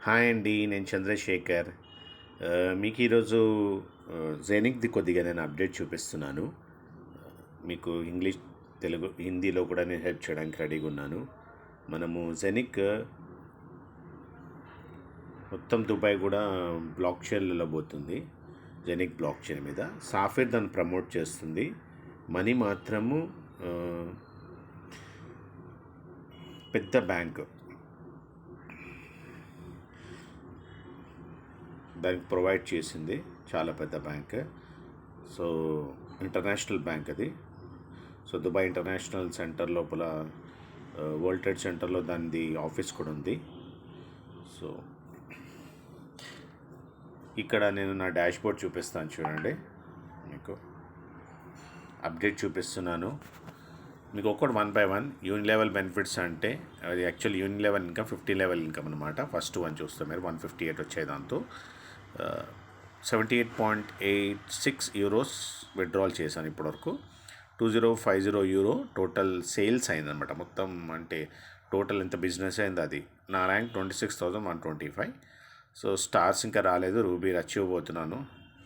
Hi అండి, నేను చంద్రశేఖర్. మీకు ఈరోజు జెనిక్ది కొద్దిగా నేను అప్డేట్ చూపిస్తున్నాను. మీకు ఇంగ్లీష్, తెలుగు, హిందీలో కూడా నేను హెల్ప్ చేయడానికి రెడీగా ఉన్నాను. మనము జెనిక్ మొత్తం దుబాయ్ కూడా బ్లాక్ చైన్లలో పోతుంది. జెనిక్ బ్లాక్ చైన్ మీద సాఫ్ట్వేర్ దాన్ని ప్రమోట్ చేస్తుంది. మనీ మాత్రము పెద్ద బ్యాంక్ దానికి ప్రొవైడ్ చేసింది. చాలా పెద్ద బ్యాంక్. సో ఇంటర్నేషనల్ బ్యాంక్ అది. సో దుబాయ్ ఇంటర్నేషనల్ సెంటర్ లోపల వరల్డ్ ట్రేడ్ సెంటర్లో దానిది ఆఫీస్ కూడా ఉంది. సో ఇక్కడ నేను నా డాష్ బోర్డ్ చూపిస్తాను, చూడండి. మీకు అప్డేట్ చూపిస్తున్నాను. మీకు ఒక్కటి 1 by 1 యూనిలెవెల్ బెనిఫిట్స్ అంటే అది యాక్చువల్ యూనిలెవెల్ ఇన్కమ్ 50 లెవెల్ ఇన్కమ్ అనమాట. ఫస్ట్ వన్ చూస్తే మీరు 158 వచ్చాయి. దాంతో 78.86 యూరోస్ విత్డ్రాల్ చేశాను ఇప్పటివరకు. 2050 యూరో టోటల్ సేల్స్ అయిందనమాట. మొత్తం అంటే టోటల్ ఎంత బిజినెస్ అయింది అది. నా ర్యాంక్ 26,125. సో స్టార్స్ ఇంకా రాలేదు. రూబీ అచీవ్ పోతున్నాను.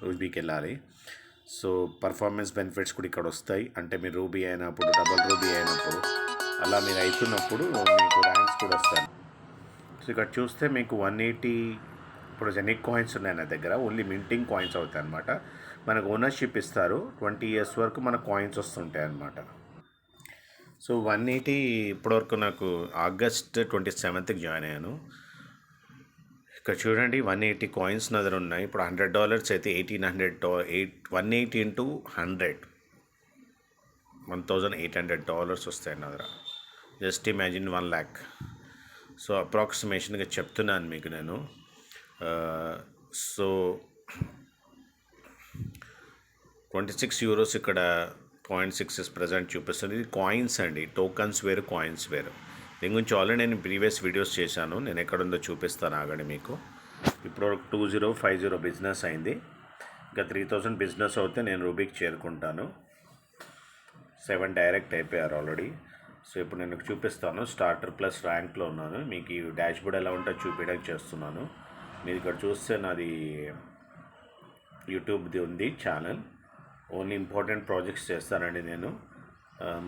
రూబీకి వెళ్ళాలి. సో పర్ఫార్మెన్స్ బెనిఫిట్స్ కూడా ఇక్కడ వస్తాయి. అంటే మీరు రూబీ అయినప్పుడు, డబల్ రూబీ అయినప్పుడు, అలా మీరు అవుతున్నప్పుడు మీకు ర్యాంక్స్ కూడా వస్తాయి. సో ఇక్కడ చూస్తే మీకు 180 ఇప్పుడు జెనిక్ కాయిన్స్ ఉన్నాయి నా దగ్గర. ఓన్లీ మింటింగ్ కాయిన్స్ అవుతాయి అనమాట. మనకు ఓనర్షిప్ ఇస్తారు. 20 years వరకు మన కాయిన్స్ వస్తుంటాయి అన్నమాట. సో 180 ఇప్పటివరకు నాకు ఆగస్ట్ 27th జాయిన్ అయ్యాను. ఇక్కడ చూడండి, 180 కాయిన్స్ నా దగ్గర ఉన్నాయి. ఇప్పుడు $100 అయితే $180 into 100 $1,800 వస్తాయి నా దగ్గర. Just imagine 1 lakh. సో అప్రాక్సిమేషన్గా చెప్తున్నాను మీకు నేను. సో 26 యూరోస్ ఇక్కడ 0.6 ప్రజెంట్ చూపిస్తుంది. ఇది కాయిన్స్ అండి, టోకన్స్ వేరు, కాయిన్స్ వేరు. దీని గురించి ఆల్రెడీ నేను ప్రీవియస్ వీడియోస్ చేశాను. నేను ఎక్కడుందో చూపిస్తాను, ఆగండి మీకు. ఇప్పుడు 2050 బిజినెస్ అయింది. ఇంకా 3000 బిజినెస్ అవుతే నేను రూబీకి చేరుకుంటాను. 7 డైరెక్ట్ అయిపోయారు ఆల్రెడీ. సో ఇప్పుడు నేను చూపిస్తాను. స్టార్టర్ ప్లస్ ర్యాంక్లో ఉన్నాను. మీకు ఈ డాష్ బోర్డ్ ఎలా ఉంటుందో చూపించడానికి చేస్తున్నాను. మీరు ఇక్కడ చూస్తే నాది యూట్యూబ్ది ఉంది ఛానల్. ఓన్లీ ఇంపార్టెంట్ ప్రాజెక్ట్స్ చేస్తానండి నేను.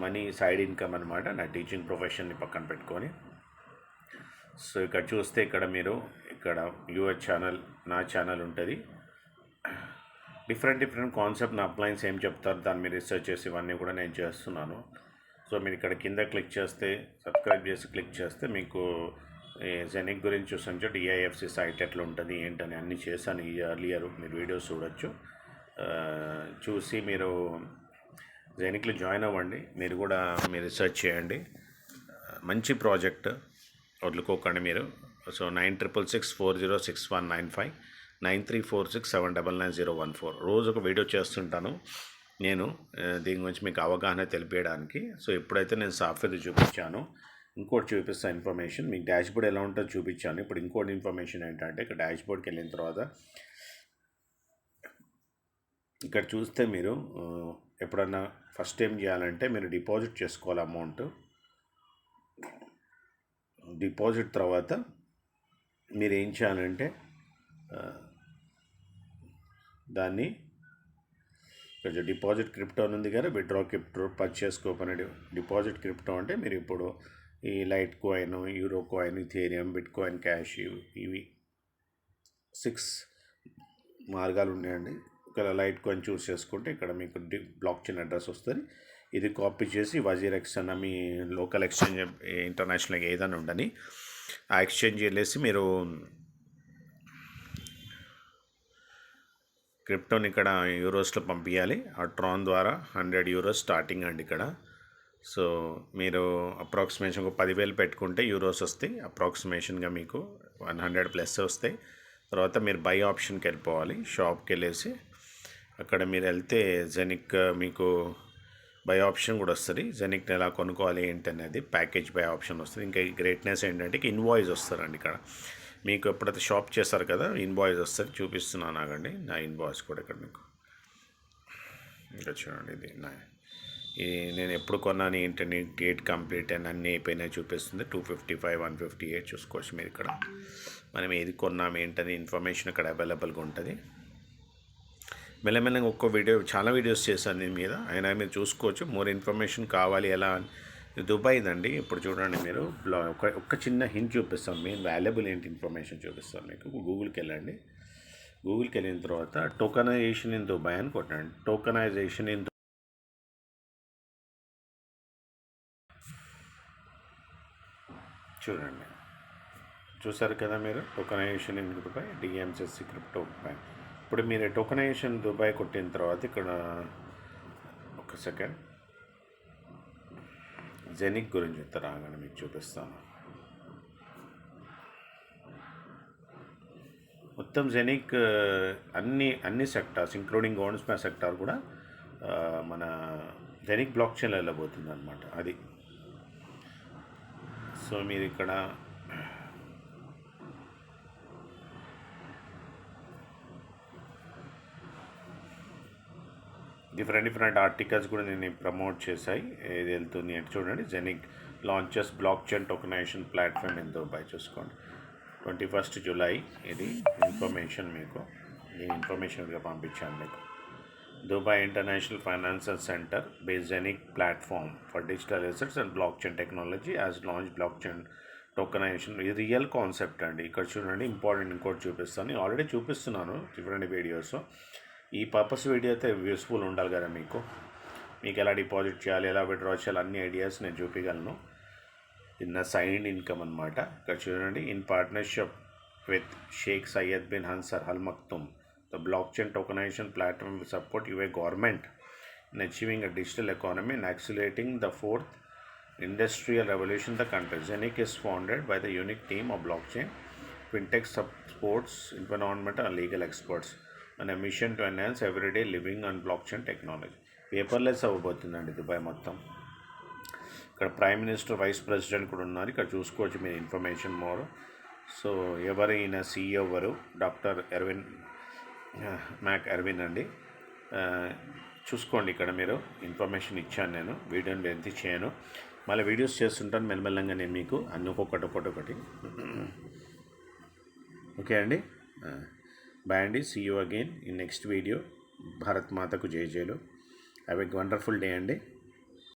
మనీ సైడ్ ఇన్కమ్ అనమాట, నా టీచింగ్ ప్రొఫెషన్ని పక్కన పెట్టుకొని. సో ఇక్కడ చూస్తే ఇక్కడ మీరు ఇక్కడ యువర్ ఛానల్, నా ఛానల్ ఉంటుంది. డిఫరెంట్ కాన్సెప్ట్, నా అప్లయన్స్ ఏం చెప్తారు దాన్ని మీరు రీసెర్చ్ చేసి ఇవన్నీ కూడా నేను చేస్తున్నాను. సో మీరు ఇక్కడ కింద క్లిక్ చేస్తే, సబ్స్క్రైబ్ చేసి క్లిక్ చేస్తే మీకు జెనిక్ గురించి చూసాను. డిఐఎఫ్సి సైట్ ఎట్లా ఉంటుంది ఏంటని అన్నీ చేశాను ఈ ఎర్లియర్. మీరు వీడియోస్ చూడొచ్చు. చూసి మీరు జెనిక్లో జాయిన్ అవ్వండి. మీరు కూడా మీరు రీసెర్చ్ చేయండి. మంచి ప్రాజెక్ట్, వదులుకోకండి మీరు. సో 9664066195 9346799014 రోజు ఒక వీడియో చేస్తుంటాను నేను దీని గురించి మీకు అవగాహన తెలిపేయడానికి. సో ఎప్పుడైతే నేను సాఫ్ట్వేర్ చూపించాను, ఇంకోటి చూపిస్తాను ఇన్ఫర్మేషన్. మీకు డాష్ బోర్డ్ ఎలా ఉంటుందో చూపించాను. ఇప్పుడు ఇంకోటి ఇన్ఫర్మేషన్ ఏంటంటే, ఇక్కడ డాష్ బోర్డ్కి వెళ్ళిన తర్వాత ఇక్కడ చూస్తే మీరు ఎప్పుడన్నా ఫస్ట్ ఏం చేయాలంటే మీరు డిపాజిట్ చేసుకోవాలి అమౌంట్. డిపాజిట్ తర్వాత మీరు ఏం చేయాలంటే దాన్ని కొంచెం డిపాజిట్ క్రిప్టో ఉంది కదా, withdraw crypto, purchase coupon. Deposit crypto అంటే మీరు ఇప్పుడు ఈ light coin, euro coin, Ethereum, bit coin, cash, ఇవి 6 మార్గాలు ఉన్నాయండి. ఇక్కడ లైట్ కాయిన్ చూస్ చేసుకుంటే ఇక్కడ మీకు బ్లాక్ చైన్ అడ్రస్ వస్తుంది. ఇది కాపీ చేసి వజీరెక్స్ అన్న మీ లోకల్ ఎక్స్చేంజ్, ఇంటర్నేషనల్గా ఏదైనా ఉండని ఆ ఎక్స్చేంజ్ వెళ్ళేసి మీరు క్రిప్టోని ఇక్కడ యూరోస్లో పంపించాలి. ఆ ట్రాన్ ద్వారా 100 euros స్టార్టింగ్ అండి ఇక్కడ. సో మీరు అప్రాక్సిమేషన్ ఒక 10,000 పెట్టుకుంటే యూరోస్ వస్తాయి. అప్రాక్సిమేషన్గా మీకు 100+ వస్తాయి. తర్వాత మీరు బై ఆప్షన్కి వెళ్ళిపోవాలి. షాప్కి వెళ్ళేసి అక్కడ మీరు వెళ్తే జెనిక్ మీకు బై ఆప్షన్ కూడా వస్తుంది. జెనిక్ని ఎలా కొనుక్కోవాలి ఏంటి అనేది ప్యాకేజ్ బై ఆప్షన్ వస్తుంది. ఇంకా గ్రేట్నెస్ ఏంటంటే ఇన్వాయిస్ వస్తారండి. ఇక్కడ మీకు ఎప్పుడైతే షాప్ చేస్తారు కదా, ఇన్వాయిస్ వస్తుంది. చూపిస్తున్నాను, ఆగండి. నా ఇన్వాయిస్ కూడా ఇక్కడ మీకు ఇంకా చూడండి. ఇది నా నేను ఎప్పుడు కొన్నాను ఏంటని డేట్ కంప్లీట్ అని అన్నీ అయిపోయినాయి చూపిస్తుంది. 255, 158 చూసుకోవచ్చు మీరు ఇక్కడ. మనం ఏది కొన్నాం ఏంటని ఇన్ఫర్మేషన్ ఇక్కడ అవైలబుల్గా ఉంటుంది. మెల్లమెల్లగా ఒక్కో వీడియో చాలా వీడియోస్ చేశాను దీని మీద, అయినా మీరు చూసుకోవచ్చు. మోర్ ఇన్ఫర్మేషన్ కావాలి ఎలా దుబాయ్ దండి. ఇప్పుడు చూడండి మీరు ఒక చిన్న హింట్ చూపిస్తాను, మెయిన్ వాల్యుబుల్ ఏంటి ఇన్ఫర్మేషన్ చూపిస్తాను మీకు. గూగుల్కి వెళ్ళండి. గూగుల్కి వెళ్ళిన తర్వాత టోకనైజేషన్ ఇన్ దుబాయ్ అని కొట్టండి. టోకనైజేషన్ ఇన్ చూడండి, చూసారు కదా మీరు. Tokenization in Dubai, DMCC crypto Dubai. ఇప్పుడు మీరు టోకనైజేషన్ దుబాయ్ కొట్టిన తర్వాత ఇక్కడ ఒక సెకండ్ జెనిక్ గురించి రాగానే మీకు చూపిస్తాను. మొత్తం జెనిక్ అన్ని sectors including government space sector కూడా మన జెనిక్ బ్లాక్ చైన్లో వెళ్ళబోతుంది అనమాట. అది సో మీరు ఇక్కడ డిఫరెంట్ ఆర్టికల్స్ కూడా నేను ప్రమోట్ చేశాయి. ఏది వెళ్తుంది అంటే చూడండి, జెనిక్ launches blockchain tokenization platform in Dubai. చూసుకోండి, 21 జూలై ఇది ఇన్ఫర్మేషన్ మీకు. ఈ ఇన్ఫర్మేషన్గా పంపించాను మీకు. Dubai international financial centre based జెనిక్ platform for digital assets and blockchain technology has launched blockchain tokenization. ఇది రియల్ కాన్సెప్ట్ అండి. ఇక్కడ చూడండి, ఇంపార్టెంట్ ఇంకోటి చూపిస్తాను. ఆల్రెడీ చూపిస్తున్నాను డిఫరెంట్ వీడియోస్. ఈ పర్పస్ వీడియో అయితే యూస్ఫుల్ ఉండాలి కదా మీకు ఎలా డిపాజిట్ చేయాలి, ఎలా విత్డ్రా చేయాలి, అన్ని ఐడియాస్ నేను చూపించగలను. ఇది నా సైడ్ ఇన్కమ్ అనమాట. ఇక్కడ చూడండి, in partnership with Sheikh Sayed bin Hansar al Maktoum the blockchain tokenization platform will support your government in achieving a digital economy and accelerating the fourth industrial revolution in the country. Zenic is founded by the unique team of blockchain, fintech, sports, environmental and legal experts on a mission to enhance everyday living on blockchain technology. Paperless అవ్వబోతుందండి Dubai మొత్తం. ఇక్కడ prime minister, vice president కూడా ఉన్నారు. ఇక్కడ చూసుకోవచ్చు మీరు information more. So ఎవరు ఈయన CEO ఎవరు? డాక్టర్ మ్యాక్ ఎర్విన్ అండి. చూసుకోండి, ఇక్కడ మీరు ఇన్ఫర్మేషన్ ఇచ్చాను. నేను వీడియోని లెంత్ చేయను, మళ్ళీ వీడియోస్ చేస్తుంటాను మెల్లమెల్లంగా నేను మీకు అన్ని ఒక్కొక్కటి. ఓకే అండి, బాయ్ అండి. See you again in next video. Bharat మాతకు జై జైలు. హ్యావ్ ఎ వండర్ఫుల్ డే అండి.